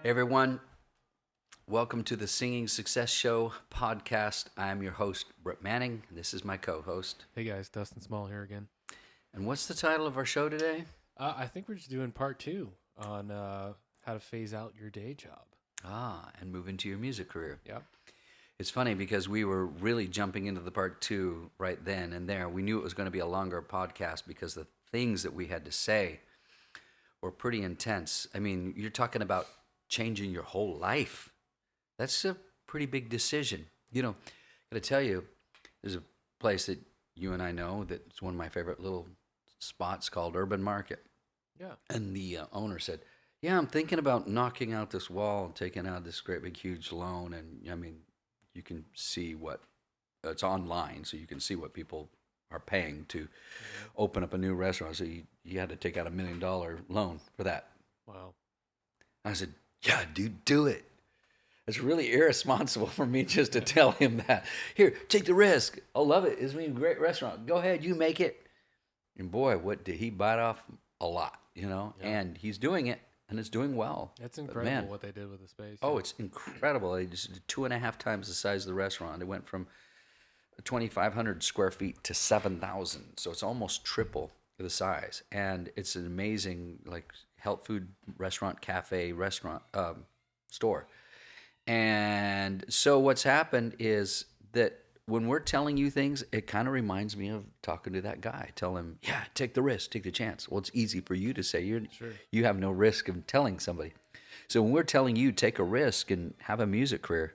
Hey everyone, welcome to the Singing Success Show podcast. I'm your host, Brett Manning. This is my co host. Hey guys, Dustin Small here again. And what's the title of our show today? I think we're just doing part 2 on how to phase out your day job. And move into your music career. Yeah. It's funny because we were really jumping into the part 2 right then and there. We knew it was going to be a longer podcast because the things that we had to say were pretty intense. I mean, you're talking about changing your whole life. That's a pretty big decision. You know, I gotta tell you, there's a place that you and I know that's one of my favorite little spots called Urban Market. Yeah. And the owner said, "Yeah, I'm thinking about knocking out this wall and taking out this great big huge loan." And I mean, you can see what it's online, so you can see what people are paying to open up a new restaurant. So you had to take out $1 million loan for that. Wow. And I said, "Yeah, dude, do it." It's really irresponsible for me just to tell him that. Here, take the risk. I'll love it. It's going to be a great restaurant. Go ahead, you make it. And boy, what did he bite off? A lot, you know? Yeah. And he's doing it, and it's doing well. It's But incredible man, what they did with the space. oh, it's incredible. They just did 2.5 times the size of the restaurant. It went from 2,500 square feet to 7,000. So it's almost triple the size. And it's an amazing, like, health food restaurant, cafe, restaurant, store. And so what's happened is that when we're telling you things, it kind of reminds me of talking to that guy. Tell him, yeah, take the risk, take the chance. Well, it's easy for you to say Sure. you have no risk of telling somebody. So when we're telling you take a risk and have a music career,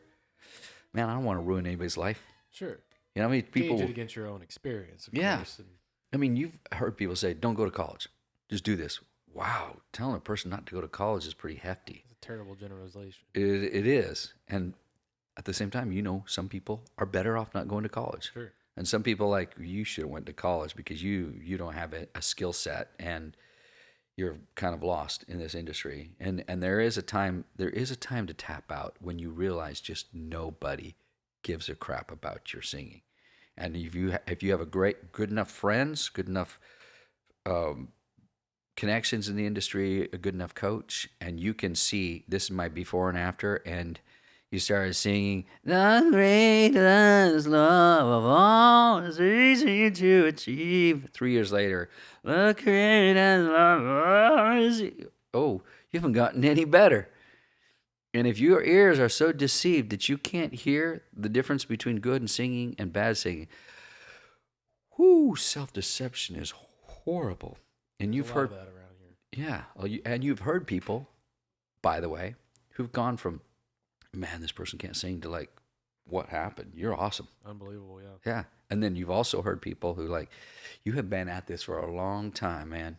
man, I don't want to ruin anybody's life. Sure. You know, I mean, people. Gauge it against your own experience, of Yeah. course. And I mean, you've heard people say, "Don't go to college, just do this." Wow, telling a person not to go to college is pretty hefty. it's a terrible generalization. It is, and at the same time, you know, some people are better off not going to college. Sure. And some people like you should have went to college because you don't have a skill set and you're kind of lost in this industry. And there is a time to tap out when you realize just nobody gives a crap about your singing. And if you have good enough friends, good enough connections in the industry, a good enough coach, and you can see this is my before and after, and you started singing, "The greatest love of all is easy to achieve." 3 years later, "The greatest love of all is..." Oh, you haven't gotten any better. And if your ears are so deceived that you can't hear the difference between good and singing and bad singing, whoo, self-deception is horrible. And you've There's a lot heard, of that around here. yeah, and you've heard people, by the way, who've gone from, "Man, this person can't sing," to like, "What happened? You're awesome." Unbelievable, yeah. Yeah. And then you've also heard people who like, "You have been at this for a long time, man.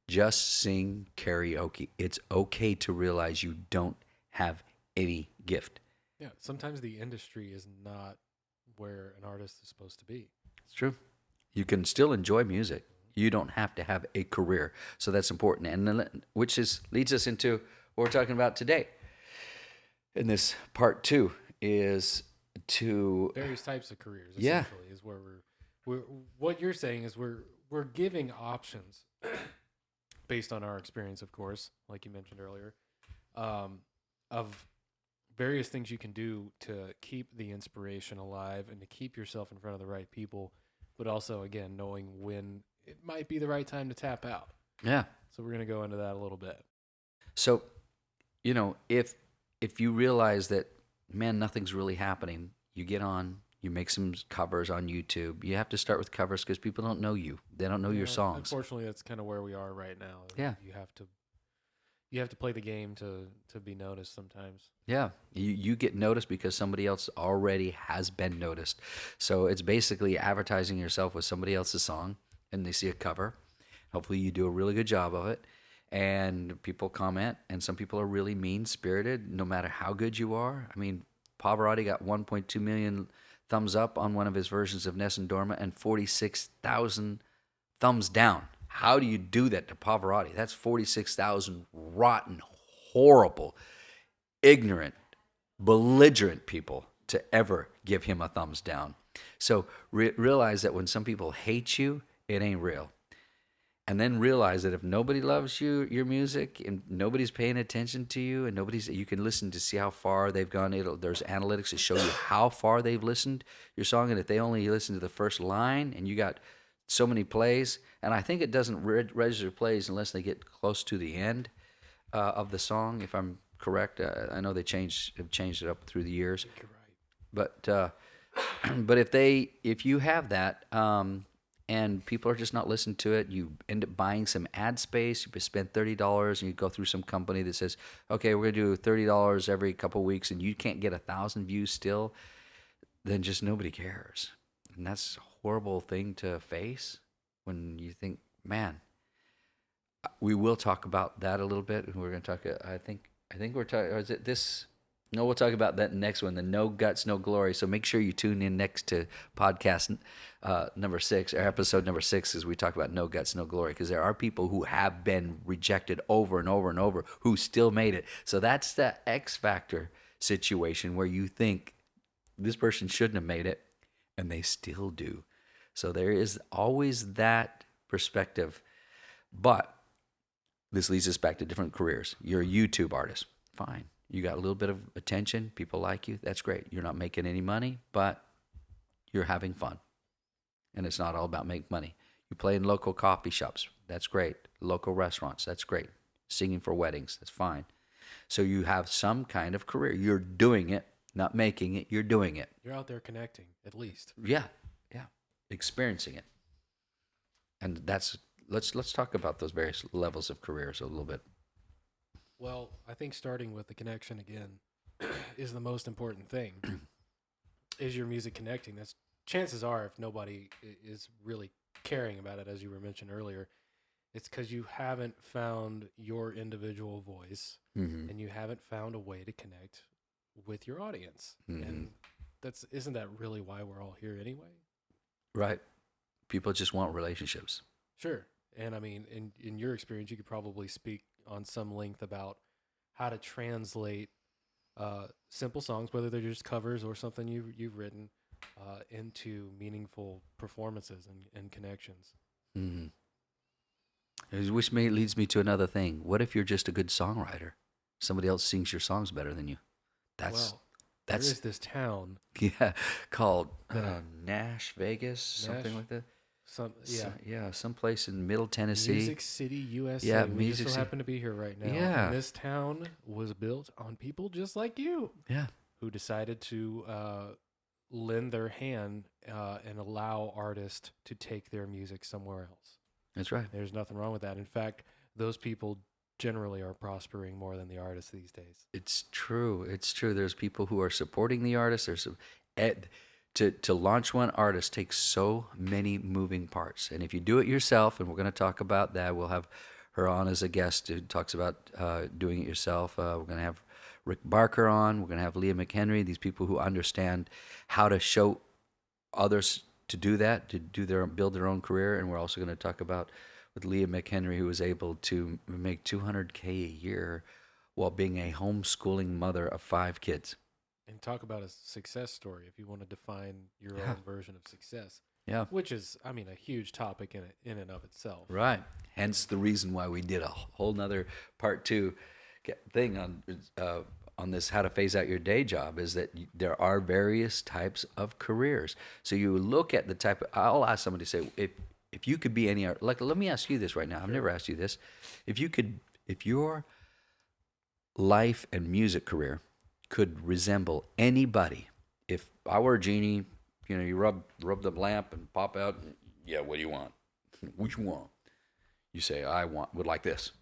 Just sing karaoke. It's okay to realize you don't have any gift." Yeah. Sometimes the industry is not where an artist is supposed to be. It's true. You can still enjoy music. You don't have to have a career. So that's important. And then, leads us into what we're talking about today. And this part 2 is to Various types of careers, Yeah. essentially, is where we're what you're saying is we're giving options based on our experience, of course, like you mentioned earlier, of various things you can do to keep the inspiration alive and to keep yourself in front of the right people, but also, again, knowing when it might be the right time to tap out. yeah. So we're going to go into that a little bit. So, you know, if you realize that, man, nothing's really happening, you get on, you make some covers on YouTube. You have to start with covers because people don't know you. They don't know your Yeah, songs. Unfortunately, that's kind of where we are right now. Yeah. You have to play the game to be noticed sometimes. Yeah, you get noticed because somebody else already has been noticed. So it's basically advertising yourself with somebody else's song, and they see a cover. Hopefully you do a really good job of it, and people comment, and some people are really mean-spirited no matter how good you are. I mean, Pavarotti got 1.2 million thumbs up on one of his versions of Nessun Dorma and 46,000 thumbs down. How do you do that to Pavarotti? That's 46,000 rotten, horrible, ignorant, belligerent people to ever give him a thumbs down. So realize that when some people hate you, it ain't real. and then realize that if nobody loves your music and nobody's paying attention to you and you can listen to see how far they've gone. There's analytics that show you how far they've listened your song, and if they only listen to the first line and you got so many plays, and I think it doesn't register plays unless they get close to the end of the song, if I'm correct. I know have changed it up through the years, You're right. but but if you have that, and people are just not listening to it, you end up buying some ad space. You spend $30, and you go through some company that says, "Okay, we're gonna do $30 every couple weeks," and you can't get 1,000 views still. Then just nobody cares, and that's a horrible thing to face when you think, man. We will talk about that a little bit. We're going to talk. I think we're talking. Or is it this? No, we'll talk about that next one. The No Guts, No Glory. So make sure you tune in next to podcast number 6 or episode number 6 as we talk about No Guts, No Glory, because there are people who have been rejected over and over and over who still made it. So that's the X factor situation where you think this person shouldn't have made it, and they still do. So there is always that perspective, but this leads us back to different careers. You're a YouTube artist. Fine. You got a little bit of attention. People like you. That's great. You're not making any money, but you're having fun. And it's not all about making money. You play in local coffee shops. That's great. Local restaurants. That's great. Singing for weddings. That's fine. So you have some kind of career. You're doing it, not making it. You're doing it. You're out there connecting, at least. Yeah. Yeah. Experiencing it. And let's talk about those various levels of careers a little bit. Well, I think starting with the connection again is the most important thing. Is your music connecting? That's chances are, if nobody is really caring about it, as you were mentioned earlier, it's because you haven't found your individual voice Mm-hmm. and you haven't found a way to connect with your audience. Mhm. And isn't that really why we're all here anyway? Right. People just want relationships. Sure. And I mean, in your experience, you could probably speak on some length about how to translate simple songs, whether they're just covers or something you've written, into meaningful performances and connections. Mm-hmm. Which leads me to another thing. What if you're just a good songwriter? Somebody else sings your songs better than you. That's Well, there that's is this town, yeah, called Nash Vegas, something Nash, like that. yeah, Yeah, someplace in Middle Tennessee. Music City, USA. Yeah, we Music just so City. happen to be here right now. Yeah. And this town was built on people just like you Yeah, who decided to lend their hand and allow artists to take their music somewhere else. that's right. There's nothing wrong with that. In fact, those people generally are prospering more than the artists these days. It's true. It's true. There's people who are supporting the artist. To launch one artist takes so many moving parts. And if you do it yourself, and we're going to talk about that, we'll have her on as a guest who talks about doing it yourself. We're going to have Rick Barker on. We're going to have Leah McHenry. These people who understand how to show others to do that, to build their own career. And we're also going to talk about with Leah McHenry, who was able to make $200K a year while being a homeschooling mother of 5 kids. And talk about a success story if you want to define your Yeah. own version of success, Yeah. which is, I mean, a huge topic in and of itself. Right. Hence the reason why we did a whole nother part 2 thing on this how to phase out your day job is that there are various types of careers. So you look at the type of, I'll ask somebody to say, if you could be any art, like, let me ask you this right now. I've never asked you this. If your life and music career could resemble anybody, if I were a genie, you rub the lamp and pop out, yeah, what do you want? What you want? You say, would like this.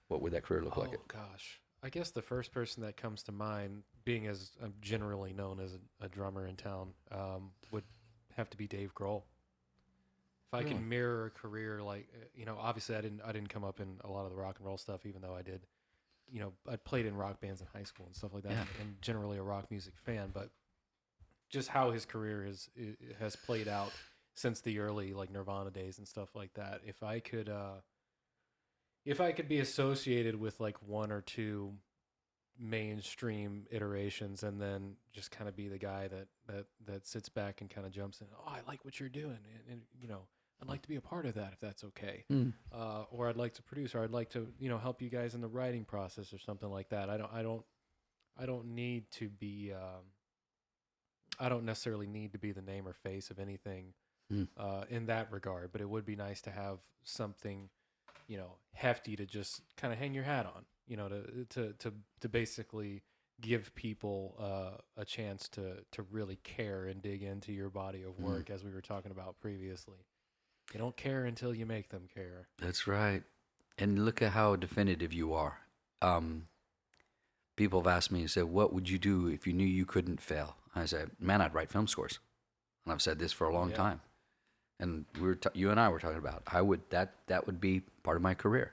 What would that career look like? Oh gosh, I guess the first person that comes to mind, being as I'm generally known as a drummer in town, would have to be Dave Grohl. If I can mirror a career like, obviously I didn't come up in a lot of the rock and roll stuff, even though I did. I played in rock bands in high school and stuff like that, Yeah. and generally a rock music fan. But just how his career has played out since the early like Nirvana days and stuff like that. If I could be associated with like one or two mainstream iterations, and then just kind of be the guy that sits back and kind of jumps in. Oh, I like what you're doing, and I'd like to be a part of that if that's okay. Mm. Or I'd like to produce, or I'd like to, help you guys in the writing process or something like that. I don't need to be, I don't necessarily need to be the name or face of anything Mm. in that regard, but it would be nice to have something, hefty to just kind of hang your hat on, to basically give people a chance to really care and dig into your body of work, as we were talking about previously. They don't care until you make them care. That's right. And look at how definitive you are. People have asked me and said, what would you do if you knew you couldn't fail? I said, man, I'd write film scores. And I've said this for a long time. And you and I were talking about, that would be part of my career.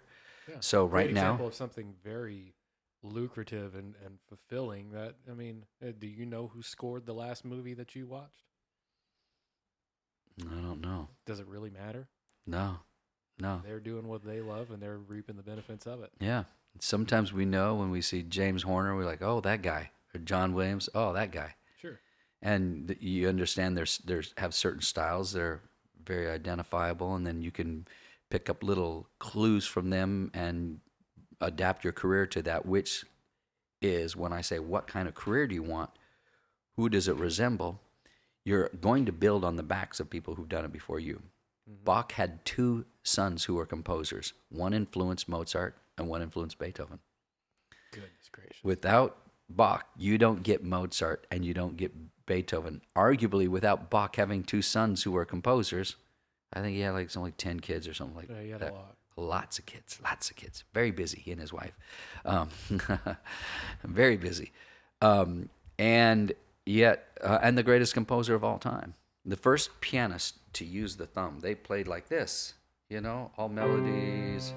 Yeah. So Great right now, example of something very lucrative and fulfilling. That, I mean, do you know who scored the last movie that you watched? I don't know. Does it really matter? No. They're doing what they love and they're reaping the benefits of it. Yeah. Sometimes we know when we see James Horner, we're like, oh, that guy. Or John Williams, oh, that guy. Sure. And you understand there's have certain styles that are very identifiable, and then you can pick up little clues from them and adapt your career to that, which is when I say, what kind of career do you want? Who does it resemble? You're going to build on the backs of people who've done it before you. Mm-hmm. Bach had 2 sons who were composers. One influenced Mozart and one influenced Beethoven. Goodness gracious. Without Bach, you don't get Mozart and you don't get Beethoven. Arguably, without Bach having 2 sons who were composers, I think he had something like 10 kids or something like that. He had a lot. Lots of kids. Very busy, he and his wife. Very busy. And yet, and the greatest composer of all time. The first pianist to use the thumb, they played like this, all melodies.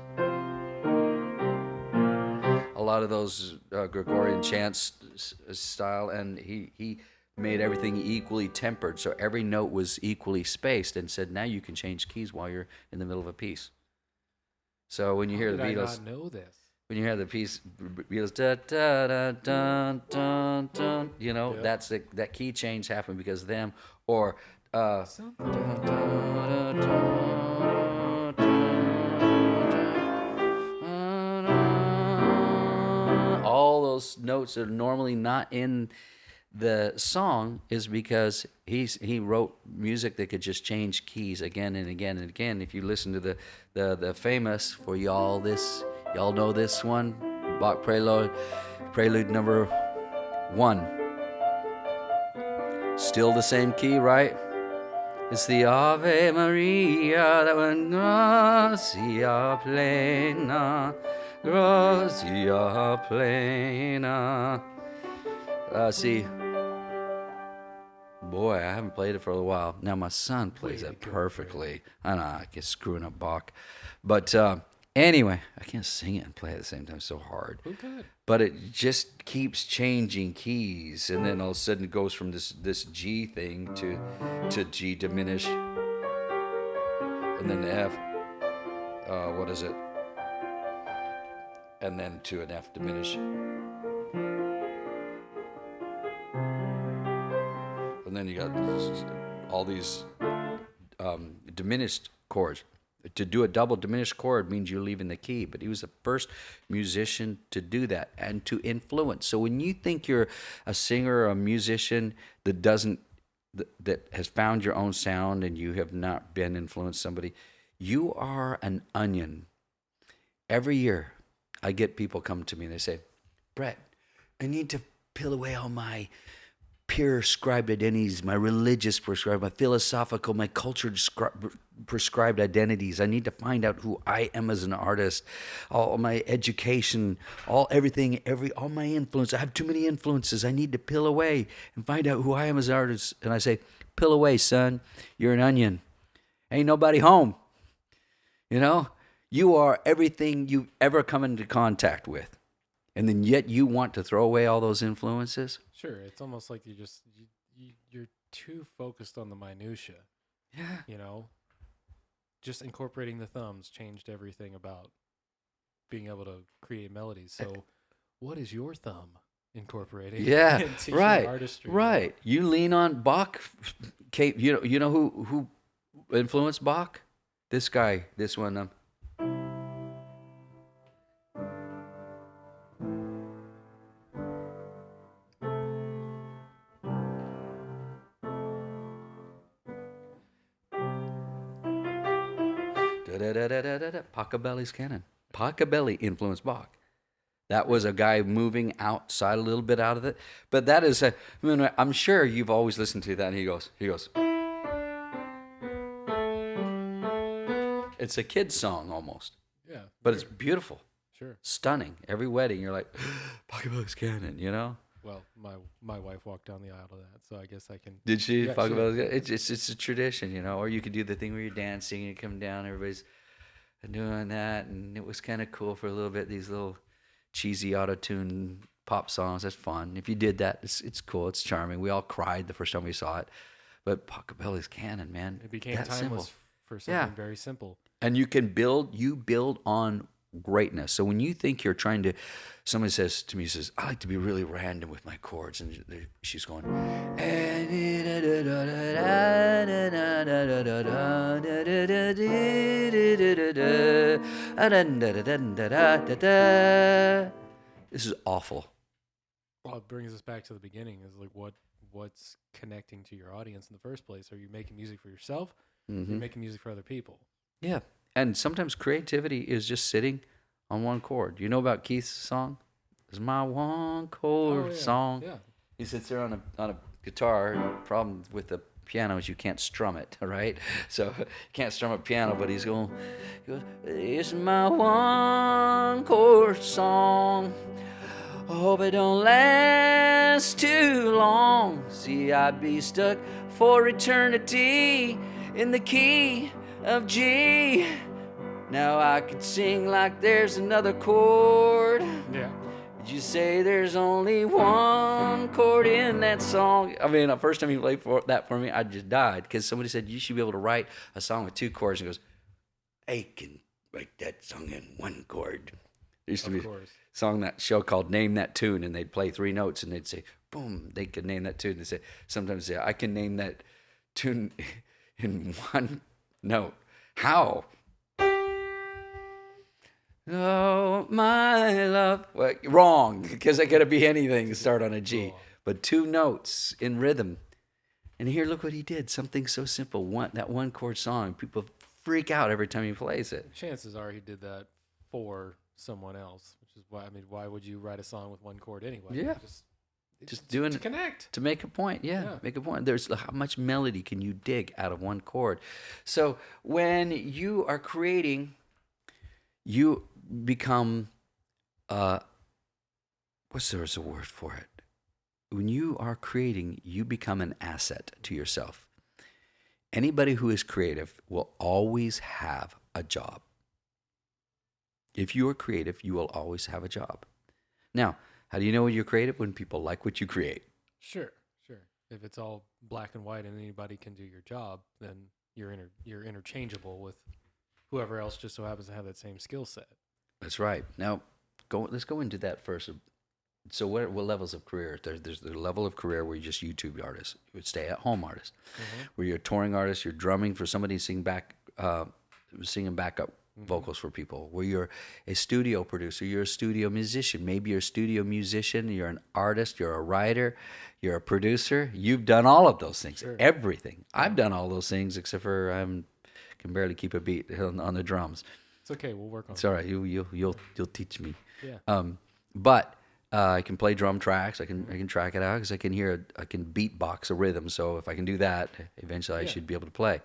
A lot of those Gregorian chants style, and he made everything equally tempered, so every note was equally spaced, and said, now you can change keys while you're in the middle of a piece. So when you hear the Beatles, I not know this. When you hear the piece, Beatles, da da da dun dun dun, Yep. that's that key change happened because of them, or all those notes that are normally not in the song is because he wrote music that could just change keys again and again and again. If you listen to the famous, for y'all know this one, Bach Prelude number 1. Still the same key, right? It's the Ave Maria, that one, Gracia plena, Gracia plena. See, boy, I haven't played it for a while. Now my son plays it perfectly. I know, I get screwing up Bach. But anyway, I can't sing it and play at the same time. It's so hard. Who could? But it just keeps changing keys, and then all of a sudden it goes from this G thing to G diminish, and then F. What is it? And then to an F diminish. And then you got all these diminished chords. To do a double diminished chord means you're leaving the key, but he was the first musician to do that and to influence. So when you think you're a singer or a musician that has found your own sound and you have not been influenced somebody, you are an onion. Every year I get people come to me and they say, Brett, I need to peel away all my prescribed identities, my religious prescribed, my philosophical, my culture prescribed identities. I need to find out who I am as an artist, all my education, all my influence. I have too many influences. I need to peel away and find out who I am as an artist. And I say, peel away, son. You're an onion. Ain't nobody home. You are everything you've ever come into contact with. And then yet you want to throw away all those influences? Sure, it's almost like you're too focused on the minutia. Yeah. Just incorporating the thumbs changed everything about being able to create melodies. So, what is your thumb incorporating? Yeah, into right, your artistry? right. You lean on Bach. You know who influenced Bach? This guy, this one. Pachelbel's canon. Pachelbel influenced Bach. That was a guy moving outside a little bit out of it. But that is a, I mean, I'm sure you've always listened to that. And he goes. It's a kid's song almost, Yeah. but it's beautiful, Sure. stunning. Every wedding, you're like, Pachelbel's canon, you know? Well, my wife walked down the aisle to that, so I guess I can. Did she? Yeah, Pachelbel's canon? It's a tradition, you know? Or you could do the thing where you're dancing and you come down, everybody's doing that, and it was kind of cool for a little bit, these little cheesy auto-tune pop songs. That's fun. If you did that, it's cool. It's charming. We all cried the first time we saw it. But Pachelbel's canon, man. It became that timeless simple. for something very simple. And you build on greatness. So when you think you're trying to, somebody says to me, says, I like to be really random with my chords. And she's going, this is awful. Well, it brings us back to the beginning. Is like what's connecting to your audience in the first place? Are you making music for yourself? Or are you making music for other people? Yeah. And sometimes creativity is just sitting on one chord. You know about Keith's song? It's my one chord song. Yeah. He sits there on a guitar. The problem with the piano is you can't strum it, right? So you can't strum a piano, but he goes, it's my one chord song. Hope it don't last too long. See, I'd be stuck for eternity in the key of G. Now I could sing like there's another chord. Yeah. Did you say there's only one chord in that song? I mean, the first time he played that for me, I just died because somebody said you should be able to write a song with two chords. And he goes, I can write that song in one chord. There used to be a song, that show called Name That Tune, and they'd play three notes and they'd say, boom, they could name that tune. They say, sometimes say, I can name that tune in one note. How? Oh, my love. Well, wrong, because it could be anything to start on a G. But two notes in rhythm. And here, look what he did. Something so simple. That one chord song. People freak out every time he plays it. Chances are he did that for someone else, which is why, I mean, why would you write a song with one chord anyway? Yeah. Just doing to connect. To make a point, make a point. There's how much melody can you dig out of one chord? So when you are creating, you become, there's a word for it? When you are creating, you become an asset to yourself. Anybody who is creative will always have a job. If you are creative, you will always have a job. Now, how do you know when you're creative? When people like what you create. Sure. If it's all black and white and anybody can do your job, then you're interchangeable with whoever else just so happens to have that same skill set. That's right. Now, let's go into that first. So what levels of career? There's the level of career where you're just YouTube artist, you're stay-at-home artist, where you're a touring artist, you're drumming for somebody, singing backup vocals for people, where you're a studio producer, you're a studio musician, maybe you're a studio musician, you're an artist, you're a writer, you're a producer. You've done all of those things, everything. I've done all those things except for I can barely keep a beat on the drums. It's okay, we'll work on it. It's all right. You'll teach me. Yeah. But I can play drum tracks. I can track it out because I can beatbox a rhythm. So if I can do that, eventually I should be able to play.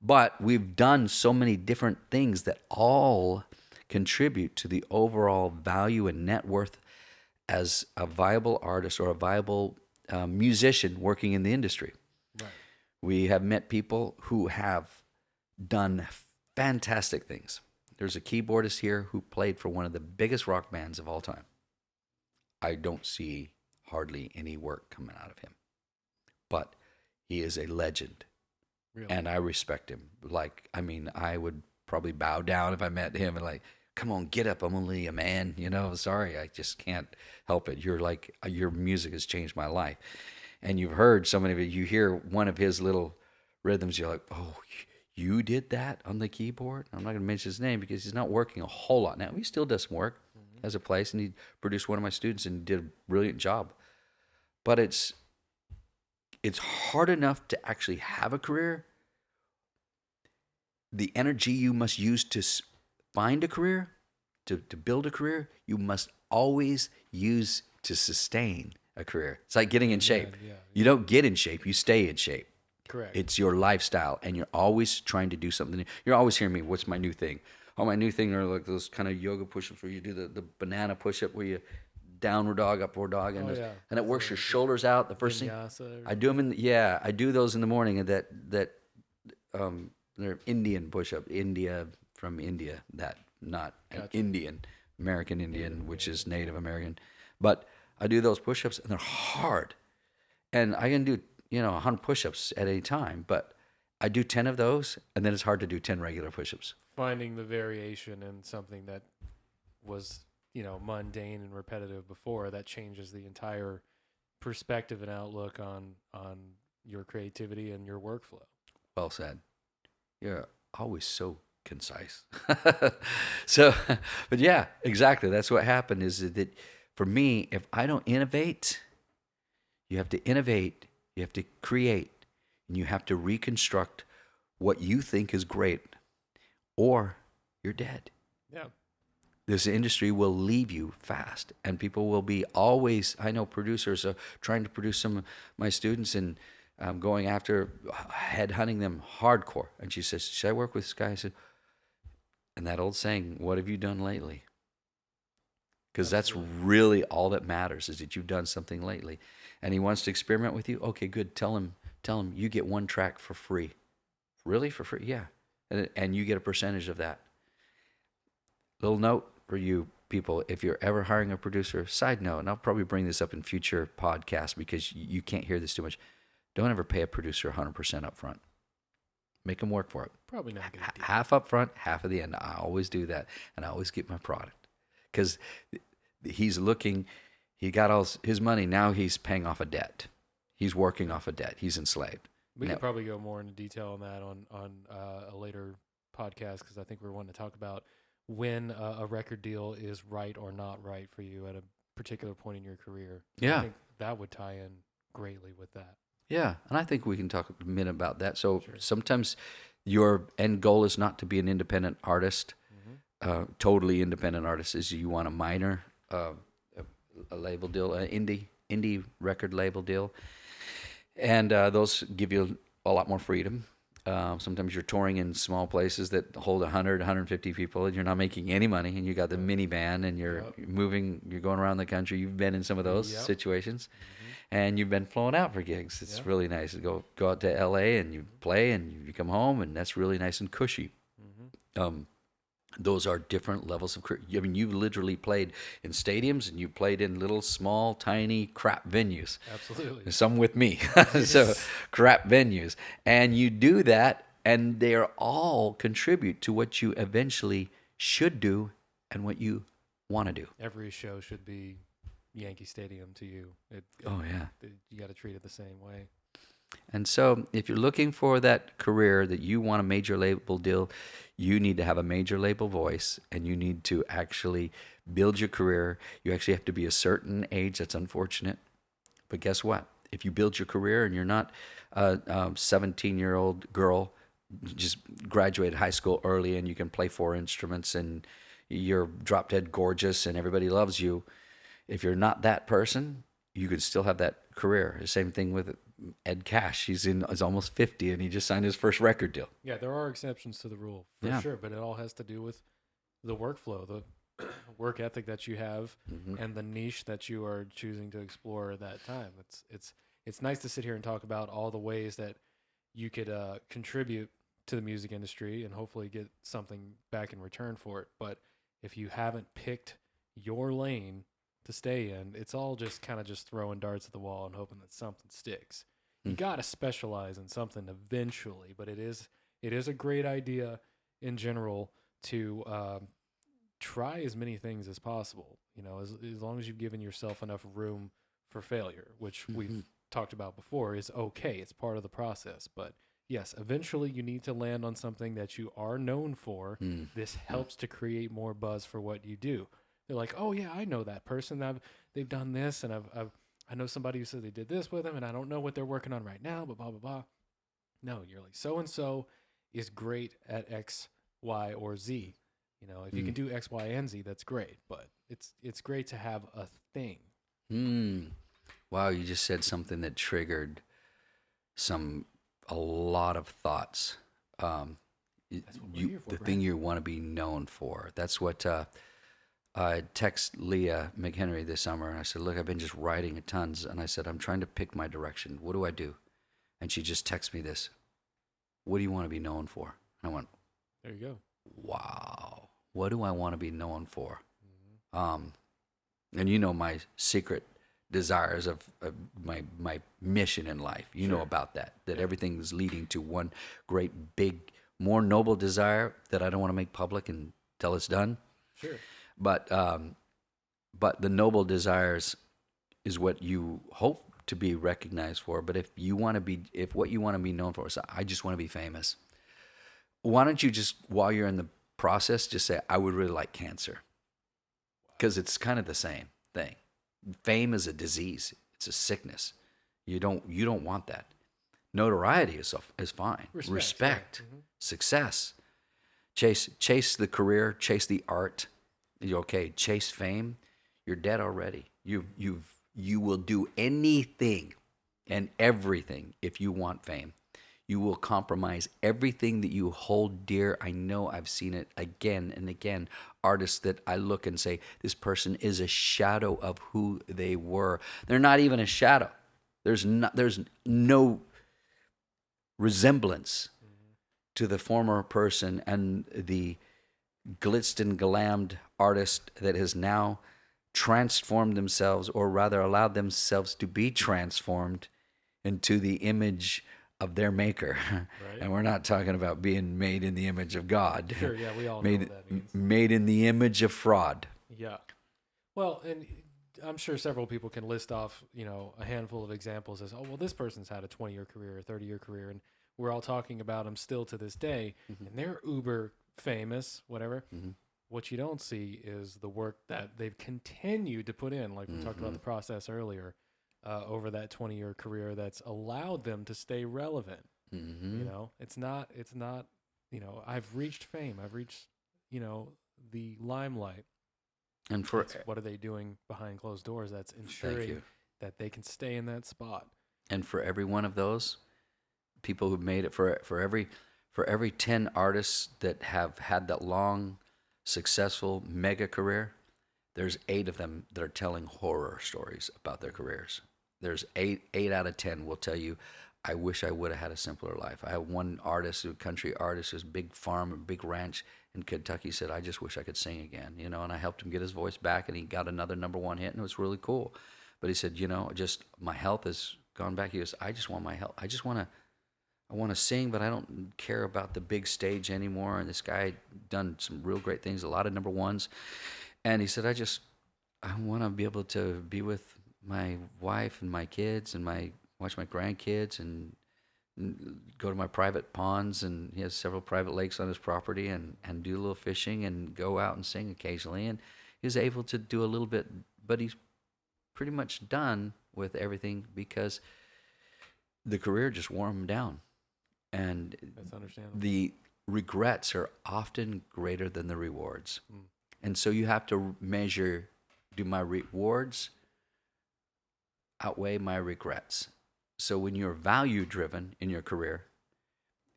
But we've done so many different things that all contribute to the overall value and net worth as a viable artist or a viable musician working in the industry. Right. We have met people who have done fantastic things. There's a keyboardist here who played for one of the biggest rock bands of all time. I don't see hardly any work coming out of him. But he is a legend. Really? And I respect him. I would probably bow down if I met him and come on, get up. I'm only a man, sorry, I just can't help it. Your music has changed my life. And you've heard so many of it. You hear one of his little rhythms, you're like, oh, you did that on the keyboard. I'm not going to mention his name because he's not working a whole lot now. He still does some work as a place, and he produced one of my students and did a brilliant job. But it's hard enough to actually have a career. The energy you must use to find a career, to build a career, you must always use to sustain a career. It's like getting in shape. Yeah, You don't get in shape, you stay in shape. correct. It's your lifestyle, and you're always trying to do something new. You're always hearing me, what's my new thing? Oh, my new thing are like those kind of yoga push-ups where you do the banana push-up where you downward dog, upward dog, and, yeah. and it works your shoulders out. The first thing Vinyasa or I do them I do those in the morning, and they're Indian push-up, India from India, that not an Gotcha. Indian, American Indian, which is Native American, but I do those push-ups, and they're hard, and I can do 100 push-ups at any time, but I do 10 of those, and then it's hard to do 10 regular push-ups. finding the variation in something that was, mundane and repetitive before, that changes the entire perspective and outlook on your creativity and your workflow. Well said. You're always so concise. So, but yeah, exactly. That's what happened is that for me, if I don't innovate, you have to innovate, you have to create, and you have to reconstruct what you think is great, or you're dead. Yeah. This industry will leave you fast, and people will be always. I know producers are trying to produce some of my students and going after headhunting them hardcore. And she says, "Should I work with this guy?" I said, and that old saying, "What have you done lately?" Because that's really all that matters is that you've done something lately. And he wants to experiment with you. Okay, good. Tell him you get one track for free. Really, for free? Yeah, and you get a percentage of that. Little note for you people, if you're ever hiring a producer, side note, and I'll probably bring this up in future podcasts because you can't hear this too much. Don't ever pay a producer 100% up front. Make them work for it. Probably not a good idea. Half up front, half at the end. I always do that, and I always get my product because he's looking. He got all his money. Now he's paying off a debt. He's working off a debt. He's enslaved. We No. could probably go more into detail on that on a later podcast because I think we're wanting to talk about when a record deal is right or not right for you at a particular point in your career. Yeah. I think that would tie in greatly with that. Yeah, and I think we can talk a minute about that. So Sure. sometimes your end goal is not to be an independent artist, totally independent artist. Is you want a minor, a label deal, an indie record label deal, and those give you a lot more freedom. Sometimes you're touring in small places that hold 100, 150 people, and you're not making any money, and you got the minivan, and you're moving, you're going around the country. You've been in some of those situations, and you've been flown out for gigs. It's really nice to go out to L.A. and you play, and you come home, and that's really nice and cushy. Those are different levels of. I mean, you've literally played in stadiums, and you played in little, small, tiny, crap venues. Absolutely. Some with me. So crap venues. And you do that, and they're all contribute to what you eventually should do and what you want to do. Every show should be Yankee Stadium to you. Oh, yeah. You got to treat it the same way. And so if you're looking for that career that you want a major label deal, you need to have a major label voice, and you need to actually build your career. You actually have to be a certain age. That's unfortunate. But guess what? If you build your career and you're not a 17-year-old girl, just graduated high school early and you can play 4 instruments and you're drop dead gorgeous and everybody loves you, if you're not that person, you could still have that career. The same thing with Ed Cash. He's almost 50 and he just signed his first record deal. Yeah, there are exceptions to the rule for sure, but it all has to do with the workflow, the work ethic that you have, and the niche that you are choosing to explore at that time. It's nice to sit here and talk about all the ways that you could contribute to the music industry and hopefully get something back in return for it. But if you haven't picked your lane to stay in, it's all just kind of just throwing darts at the wall and hoping that something sticks. You got to specialize in something eventually, but it is a great idea in general to try as many things as possible. As long as you've given yourself enough room for failure, which we've talked about before, is okay. It's part of the process, but yes, eventually you need to land on something that you are known for. Mm. This helps to create more buzz for what you do. They're like, oh yeah, I know that person. They've done this, and I know somebody who said they did this with them, and I don't know what they're working on right now, but blah blah blah. No, you're like so and so is great at X, Y, or Z. You know, if you can do X, Y, and Z, that's great. But it's great to have a thing. Mm. Wow, you just said something that triggered a lot of thoughts. That's what we're here for, The Brad. thing you want to be known for. That's what I text Leah McHenry this summer, and I said, "Look, I've been just writing tons," and I said, "I'm trying to pick my direction. What do I do?" And she just texted me this: "What do you want to be known for?" And I went, There you go. "Wow, what do I want to be known for?" And you know my secret desires of my mission in life. You know Sure. about that. That everything is leading to one great big, more noble desire that I don't want to make public until it's done. Sure. But the noble desires is what you hope to be recognized for. But if what you want to be known for is, I just want to be famous. Why don't you just, while you're in the process, just say, I would really like cancer, because it's kind of the same thing. Fame is a disease. It's a sickness. You don't want that. Notoriety is fine. Respect, yeah. Success. Chase the career. Chase the art. You're okay. Chase fame. You're dead already. You will do anything and everything if you want fame. You will compromise everything that you hold dear. I know, I've seen it again and again. Artists that I look and say, this person is a shadow of who they were. They're not even a shadow. There's no resemblance to the former person and the glitzed and glammed artist that has now transformed themselves, or rather allowed themselves to be transformed into the image of their maker. Right. And we're not talking about being made in the image of God. Sure. Yeah, we all know Made, what that means. made in the image of fraud. Yeah. Well, and I'm sure several people can list off, a handful of examples as, oh, well, this person's had a 20-year career, a 30-year career, and we're all talking about them still to this day, and they're uber famous, whatever. What you don't see is the work that they've continued to put in, like we talked about the process earlier, over that 20-year career that's allowed them to stay relevant. It's not, I've reached fame. I've reached, the limelight. And for What are they doing behind closed doors that's Thank ensuring you. that they can stay in that spot? And for every one of those people who've made it, for every 10 artists that have had that long, successful mega career, there's 8 of them that are telling horror stories about their careers. There's 8 out of 10 will tell you, I wish I would have had a simpler life. I have one artist, a country artist, who's big farm, a big ranch in Kentucky, said, I just wish I could sing again, and I helped him get his voice back, and he got another #1 hit, and it was really cool. But he said, just my health has gone back. He goes, I just want my health. I want to sing, but I don't care about the big stage anymore. And this guy done some real great things, a lot of #1s. And he said, I want to be able to be with my wife and my kids and watch my grandkids and go to my private ponds. And he has several private lakes on his property, and do a little fishing and go out and sing occasionally. And he was able to do a little bit, but he's pretty much done with everything because the career just wore him down. And That's understandable. the regrets are often greater than the rewards. And so you have to measure, do my rewards outweigh my regrets? So when you're value driven in your career,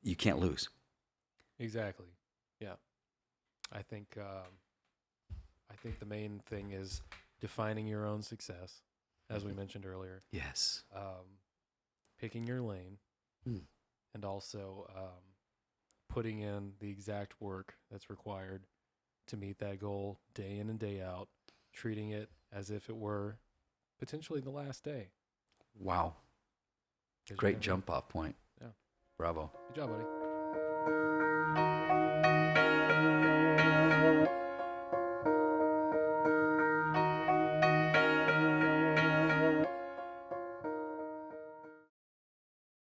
you can't lose. Exactly. Yeah. I think the main thing is defining your own success, as we mentioned earlier. Yes. Picking your lane, and also putting in the exact work that's required to meet that goal day in and day out, treating it as if it were potentially the last day. Wow. 'Cause you Great never know. jump off point. Yeah. Bravo. Good job, buddy.